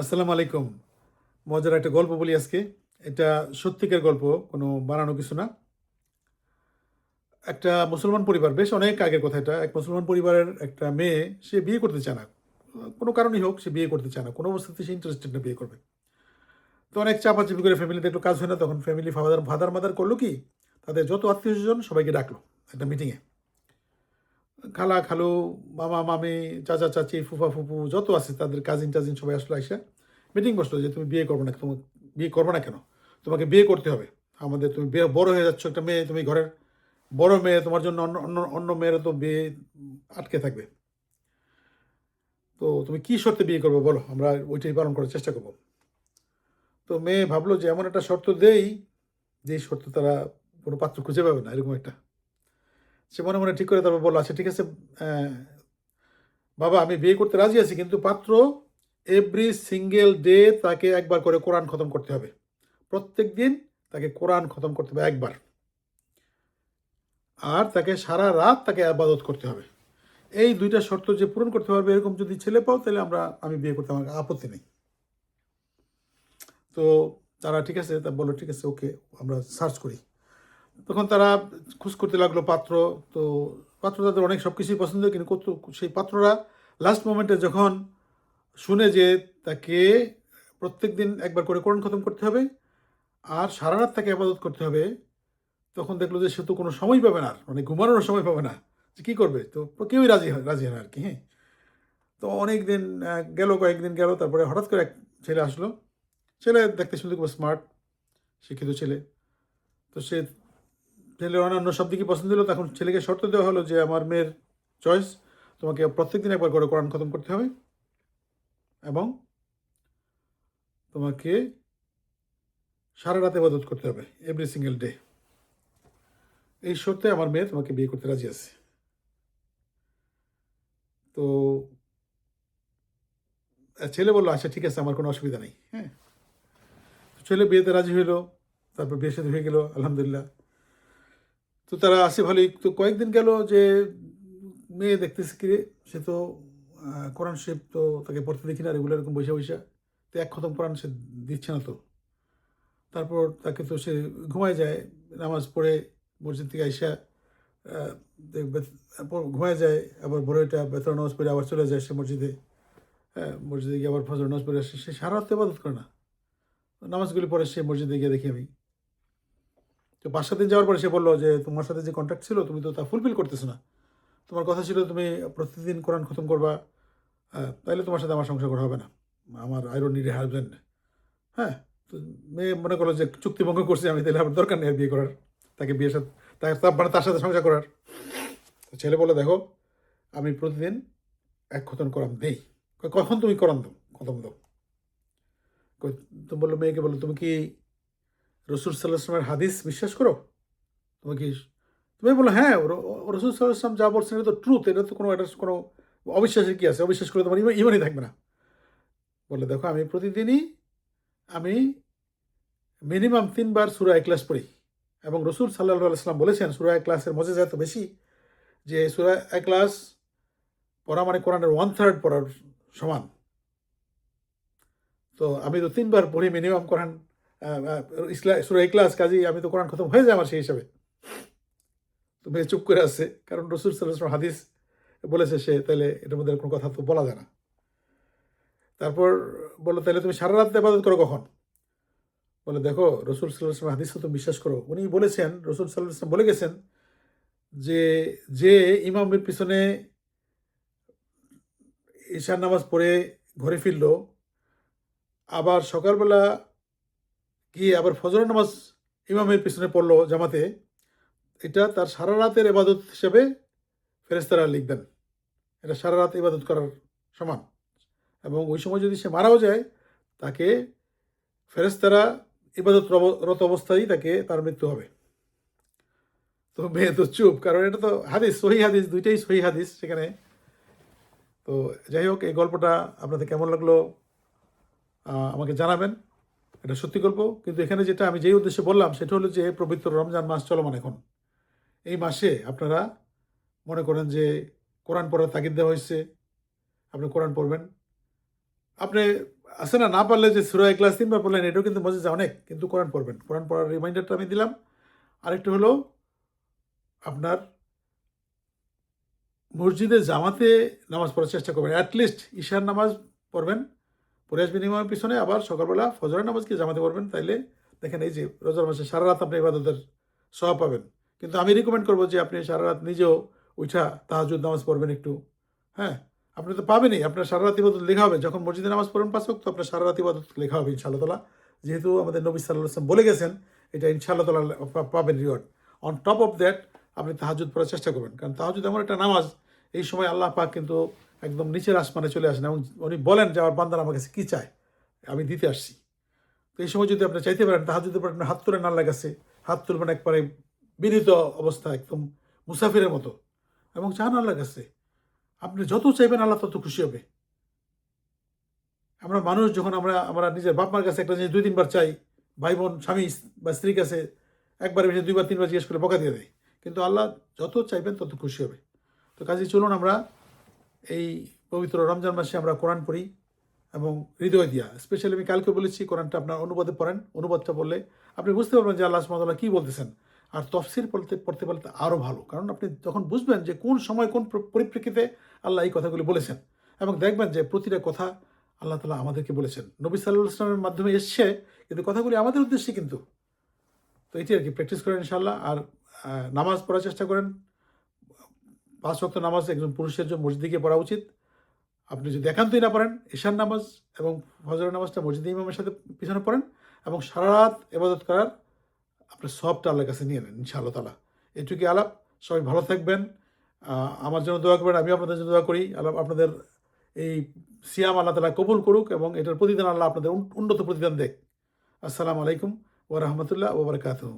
আসসালামু আলাইকুম। মজার একটা গল্প বলি আজকে। এটা সত্যিকার গল্প, কোনো বানানো কিছু না। একটা মুসলমান পরিবার, বেশ অনেক আগের কথা এটা। এক মুসলমান পরিবারের একটা মেয়ে, সে বিয়ে করতে চায় না। কোনো কারণেই হোক, সে বিয়ে করতে চায় না। কোনো অবস্থাতেই সে ইন্টারেস্টেড না বিয়ে করবে। তো অনেক চাপাচাপি করে ফ্যামিলিতে একটু কাজ হয় না, তখন ফ্যামিলি ফাদার মাদার করলো কি, তাদের যত আত্মীয়স্বজন সবাইকে ডাকলো একটা মিটিংয়ে। খালা, খালু, মামা, মামি, চাচা, চাচি, ফুফা, ফুফু যত আছে তাদের কাজিন-টাজিন সবাই আসলো আইসা মিটিং বসলো যে, "তুমি বিয়ে করবে না, বিয়ে করবে না কেন? তোমাকে বিয়ে করতে হবে। তুমি বড় হয়ে যাচ্ছ একটা মেয়ে, তুমি ঘরের বড় মেয়ে, তোমার জন্য অন্য অন্য অন্য মেয়েরা তো বিয়ে আটকে থাকবে। তো তুমি কি শর্তে বিয়ে করবে বলো? আমরা ওইটাই পালন করার চেষ্টা করব।" তো মেয়ে ভাবলো যে এমন একটা শর্ত দেই, যেই শর্তে তারা কোনো পাত্র খুঁজে পাবে না, এরকম একটা। সে মনে, মনে ঠিক করে তারপর বলল, "আচ্ছা ঠিক আছে, অ্যা বাবা আমি বিয়ে করতে রাজি আছি, কিন্তু পাত্র এভরি সিঙ্গেল ডে তাকে একবার করে কোরআন খতম করতে হবে। প্রত্যেক দিন তাকে কোরআন খতম করতে হবে একবার। আর তাকে সারা রাত তাকে আবাদত করতে হবে। এই ২ টা শর্ত যে পূরণ করতে পারবে, এরকম যদি ছেলে পাও তাহলে আমি বিয়ে করতে, আমার আপত্তি নেই।" তো তারা ঠিক আছে, তা বলল ঠিক আছে, ওকে, আমরা সার্চ করি। তখন তারা খোঁজ করতে লাগলো পাত্র। তো পাত্র তাদের অনেক সব কিছুই পছন্দ, কিন্তু সেই পাত্ররা লাস্ট মোমেন্টে যখন শুনে যে তাকে প্রত্যেকদিন একবার করে কোরআন খতম করতে হবে আর সারা রাত তাকে ইবাদত করতে হবে, তখন দেখলো যে সে তো কোনো সময় পাবে না আর, মানে ঘুমানোরও সময় পাবে না। যে কী করবে? তো কেউই রাজি হয় না আরকি, হ্যাঁ? তো অনেকদিন গেল, কয়েকদিন গেল। তারপরে হঠাৎ করে এক ছেলে আসলো। ছেলে দেখতে শুনতে খুব স্মার্ট, শিক্ষিত ছেলে। তো ছেলের অন্যান্য সব দিকই পছন্দ হলো। তখন ছেলেকে শর্ত দেওয়া হলো যে, "আমার মেয়ের চয়েস, তোমাকে প্রত্যেকদিন একবার করে কোরআন খতম করতে হবে এবং তোমাকে সারা রাত ইবাদত করতে হবে, এভরি সিঙ্গেল ডে। এই শর্তে আমার মেয়ে তোমাকে বিয়ে করতে রাজি আছে।" তো ছেলে বলল, "আচ্ছা ঠিক আছে, আমার কোনো অসুবিধা নেই।" হ্যাঁ? তো ছেলে বিয়েতে রাজি হইল। তারপর বিয়ে শাদী হয়ে গেল আলহামদুলিল্লাহ। তো তারা আছে ভালোই। তো কয়েকদিন গেল যে মেয়ে দেখতেছে কি রে, সে তো কোরআন শরীফ তো তাকে পড়তে দেখি না রেগুলার, এরকম বইসা। তো এক খতম কোরআন সে দিচ্ছে না তো। তারপর তাকে তো সে ঘুমায় যায়। নামাজ পড়ে মসজিদ থেকে আইসা আ দেখবে ঘুমায় যায়। আবার ভোরে উইঠা বেতরা নামাজ পড়ে আবার চলে যায় সে মসজিদে। হ্যাঁ? মসজিদে গিয়ে আবার ফজর নামাজ পড়ে আসে। সে সারা রাত তো ইবাদত করে না। নামাজগুলি পড়ে সে মসজিদে গিয়ে দেখি আমি। তো ৫-৭ দিন যাওয়ার পরে সে বলল যে, "তোমার সাথে যে কন্ট্রাক্ট ছিল তুমি তো তা ফুলফিল করতেছো না। তোমার কথা ছিল তুমি প্রতিদিন কোরআন খতম করবা। তাইলে তোমার সাথে আমার সংসার করা হবে না। I don't need a husband." হ্যাঁ? তো মেয়ে মনে করলো যে চুক্তি ভঙ্গ করছি আমি, তাইলে আমার দরকার নেই আর বিয়ে করার। তাকে বিয়ের সাথে তার সাথে সংসার করার। তো ছেলে বলল, "দেখো, আমি প্রতিদিন ১ খতম কোরআন দেই।" কয়, "কখন তুমি কোরআন দাও? খতম দাও?" কই তো বলল, মেয়েকে বলল, "তুমি কি রাসূল সাল্লাল্লাহু আলাইহি ওয়াসাল্লামের হাদিস বিশ্বাস করো? তুমি কি?" তুমি বলল, "হ্যাঁ, রাসূল সাল্লাল্লাহু আলাইহি ওয়াসাল্লাম যা বলছেন এটা তো ট্রুথ। এটা তো কোনো অবিশ্বাসের কি আছে? অবিশ্বাস করলে তোমার ঈমানই থাকবে না।" বলল, "দেখো, আমি মিনিমাম ৩ বার সূরা ইখলাস পড়ি এবং রাসূল সাল্লাল্লাহু আলাইহি ওয়াসাল্লাম বলেছেন সূরা ইখলাসের মজেজা এত বেশি যে সূরা ইখলাস পড়া মানে কোরআনের 1/3 পড়ার সমান। তো আমি তো ৩ বার পড়ি মিনিমাম কোরআন, আ আ সূরা ইখলাস, কাজেই আমি তো কোরআন খতম হয়ে যায় আমার সেই হিসাবে।" তো মেয়ে চুপ করে আছে। কারণ রাসূল সাল্লাল্লাহু আলাইহি ওয়াসাল্লাম হাদিস বলেছে সে, তাইলে এটার মধ্যে আর কোনো কথা তো বলা যায় না। তারপর বলল, "তাইলে তুমি সারা রাত ইবাদত করো কখন?" বলে, "দেখো, রাসূল সাল্লাল্লাহু আলাইহি ওয়াসাল্লাম হাদিসও তো বিশ্বাস করো। উনি বলেছেন, রাসূল সাল্লাল্লাহু আলাইহি ওয়াসাল্লাম বলে গেছেন যে, যে ইমামের পিছনে ঈশার নামাজ পড়ে ঘরে ফিরল, আবার সকালবেলা গিয়ে আবার ফজরের নামাজ ইমামের পিছনে পড়ল জামাতে, এটা তার সারা রাতের ইবাদত হিসেবে ফেরেশতারা লিখবেন। এটা সারা রাত ইবাদত করার সমান। এবং ওই সময় যদি সে মারাও যায়, তাকে ফেরেশতারা ইবাদত রত অবস্থায়ই তার মৃত্যু হবে।" তো মেয়ে তো চুপ, কারণ এটা তো হাদিস, সহিহ হাদিস, ২ টাই সহিহ হাদিস সেখানে। তো যাই হোক, এই গল্পটা আপনাদের কেমন লাগলো আমাকে জানাবেন। এটা সত্যি গল্প। কিন্তু এখানে যেটা আমি যেই উদ্দেশ্যে বললাম সেটা হলো যে পবিত্র রমজান মাস চলমান এখন। এই মাসে আপনারা মনে করেন যে কোরআন পড়ার তাগিদ দেওয়া হয়েছে, আপনি কোরআন পড়বেন। আপনি আছে না, না পারলে যে সূরা ইখলাস 3 বার পড়লেন, এটাও কিন্তু মজেজা অনেক। কিন্তু কোরআন পড়বেন। কোরআন পড়ার রিমাইন্ডারটা আমি দিলাম। আরেকটা হলো আপনার মসজিদে জামাতে নামাজ পড়ার চেষ্টা করবেন। অ্যাট লিস্ট ঈশার নামাজ পড়বেন, পড়ে আসবেন ইমামের পিছনে, আবার সকালবেলা ফজরের নামাজকে জামাতে পড়বেন। তাইলে দেখেন এই যে রোজার মাসে সারা রাত আপনি ইবাদতের সওয়াব পাবেন। কিন্তু আমি রিকমেন্ড করবো যে আপনি সারা রাত নিজেও উঠা তাহাজ্জুদ নামাজ পড়বেন একটু। হ্যাঁ, আপনি তো পাবেনই, আপনার সারা রাত ইবাদত লেখা হবে। যখন মসজিদে নামাজ পড়বেন 5 ওয়াক্ত, আপনার সারা রাত ইবাদত লেখা হবে ইনশাআল্লাহ তাআলা। যেহেতু আমাদের নবী সাল্লাল্লাহু আলাইহি ওয়াসাল্লাম বলে গেছেন, এটা ইনশাআল্লাহ তাআলা পাবেন reward. On top of that আপনি তাহাজ্জুদ পড়ার চেষ্টা করবেন, কারণ তাহাজ্জুদ এমন একটা নামাজ, এই সময় আল্লাহ পাক কিন্তু একদম নিচের আসমানে চলে আসেন এবং উনি বলেন যে আমার বান্দারা আমার কাছে কী চায়, আমি দিতে আসছি। তো এই সময় যদি আপনি চাইতে পারেন, তাহাজ্জুদের পর আপনি হাত তুলেন আল্লাহর কাছে, হাত তুলবেন একবারে বিনীত অবস্থা, একদম মুসাফিরের মতো, এবং চান আল্লাহর কাছে। আপনি যত চাইবেন আল্লাহ তত খুশি হবে। আমরা মানুষ যখন আমরা আমরা নিজের বাপ মার কাছে একটা জিনিস 2-3 বার চাই, ভাই বোন স্বামী বা স্ত্রীর কাছে একবার বেশি 2 বার 3 বার জিজ্ঞেস করে বকা দিয়ে দেয়। কিন্তু আল্লাহ যত চাইবেন তত খুশি হবে। তো কাজে চলুন আমরা এই পবিত্র রমজান মাসে আমরা কোরআন পড়ি এবং হৃদয় দিয়া। স্পেশালি আমি কালকে বলেছি কোরআনটা আপনার অনুবাদে পড়েন। অনুবাদটা পড়লে আপনি বুঝতে পারবেন যে আল্লাহ সুবহানাহু ওয়া তাআলা কী বলতেছেন। আর তফসির পড়তে পারলে আরও ভালো, কারণ আপনি তখন বুঝবেন যে কোন সময় কোন পরিপ্রেক্ষিতে আল্লাহ এই কথাগুলি বলেছেন, এবং দেখবেন যে প্রতিটা কথা আল্লাহ তাআলা আমাদেরকে বলেছেন। নবী সাল্লাল্লাহু আলাইহি ওয়াসাল্লামের মাধ্যমে এসছে, কিন্তু কথাগুলি আমাদের উদ্দেশ্যে কিন্তু। তো এটি আর কি, প্র্যাকটিস করেন ইনশাআল্লাহ। আর নামাজ পড়ার চেষ্টা করেন। 5 ওয়াক্ত নামাজ একজন পুরুষের জন্য মসজিদে গিয়ে পড়া উচিত। আপনি যদি একান্তই না পারেন, ঈশার নামাজ এবং ফজরের নামাজটা মসজিদে ইমামের সাথে পিছনে পড়েন, এবং সারা রাত ইবাদত করার আপনার সবটা আল্লাহর কাছে নিয়ে নেন ইনশাআল্লাহ তাআলা। এটুকুই আলাপ। সবাই ভালো থাকবেন। আমার জন্য দোয়া করবেন, আমিও আপনাদের জন্য দোয়া করি। আল্লাহ আপনাদের এই সিয়াম আল্লাহ তাআলা কবুল করুক, এবং এটার প্রতিদান আল্লাহ আপনাদের উন্নত প্রতিদান দেখ। আসসালামু আলাইকুম ওয়া রাহমাতুল্লাহ ওয়া বারাকাতুহু।